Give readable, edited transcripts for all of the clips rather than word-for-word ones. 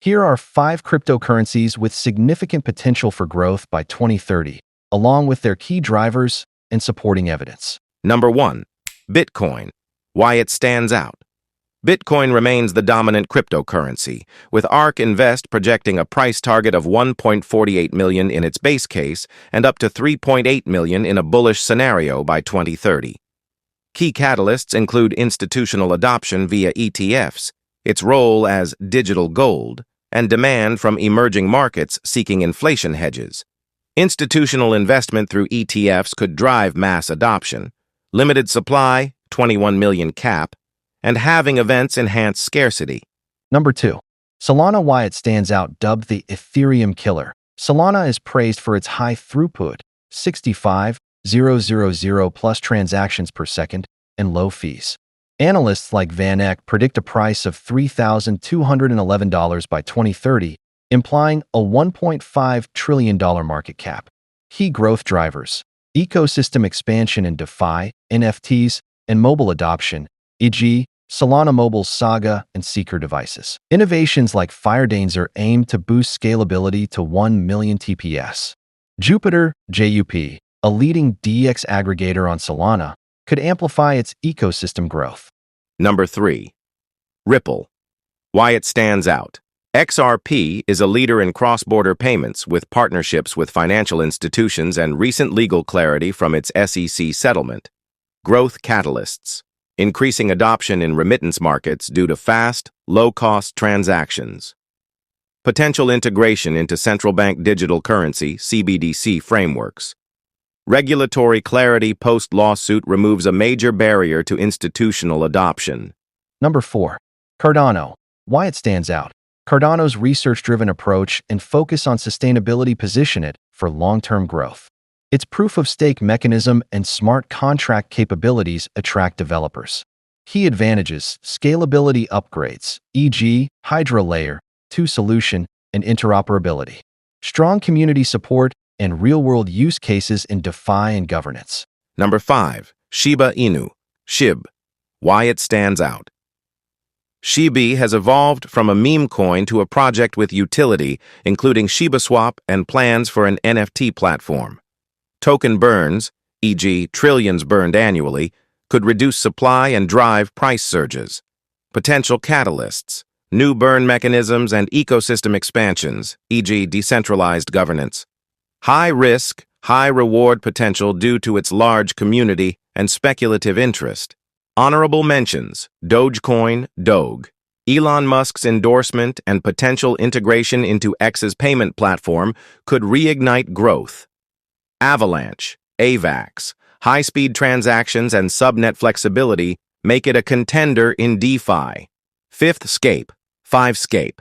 Here are 5 cryptocurrencies with significant potential for growth by 2030, along with their key drivers and supporting evidence. Number 1. Bitcoin. Why it stands out. Bitcoin remains the dominant cryptocurrency, with ARK Invest projecting a price target of 1.48 million in its base case and up to 3.8 million in a bullish scenario by 2030. Key catalysts include institutional adoption via ETFs, its role as digital gold, and demand from emerging markets seeking inflation hedges. Institutional investment through ETFs could drive mass adoption. Limited supply, 21 million cap, and halving events enhance scarcity. Number 2. Solana. Why it stands out. Dubbed the Ethereum killer, Solana is praised for its high throughput, 65,000 plus transactions per second, and low fees. Analysts like Van Eck predict a price of $3,211 by 2030, implying a $1.5 trillion market cap. Key growth drivers: ecosystem expansion in DeFi, NFTs, and mobile adoption, e.g., Solana Mobile Saga and Seeker devices. Innovations like Firedancer aim to boost scalability to 1 million TPS. Jupiter, JUP, a leading DEX aggregator on Solana, could amplify its ecosystem growth. Number 3. Ripple. Why it stands out. XRP is a leader in cross-border payments with partnerships with financial institutions and recent legal clarity from its SEC settlement. Growth catalysts. Increasing adoption in remittance markets due to fast, low-cost transactions. Potential integration into central bank digital currency (CBDC) frameworks. Regulatory clarity post-lawsuit removes a major barrier to institutional adoption. Number 4. Cardano. Why it stands out. Cardano's research-driven approach and focus on sustainability position it for long-term growth. Its proof-of-stake mechanism and smart contract capabilities attract developers. Key advantages: scalability upgrades, e.g., Hydra Layer 2 solution, and interoperability. Strong community support and real-world use cases in DeFi and governance. Number 5. Shiba Inu. SHIB. Why it stands out. Shiba has evolved from a meme coin to a project with utility, including ShibaSwap and plans for an NFT platform. Token burns, e.g., trillions burned annually, could reduce supply and drive price surges. Potential catalysts: new burn mechanisms and ecosystem expansions, e.g., decentralized governance. High risk, high reward potential due to its large community and speculative interest. Honorable mentions: Dogecoin, Doge. Elon Musk's endorsement and potential integration into X's payment platform could reignite growth. Avalanche, AVAX. High-speed transactions and subnet flexibility make it a contender in DeFi. Fifth Scape, 5scape.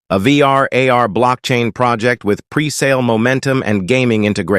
A VR/AR blockchain project with pre-sale momentum and gaming integration.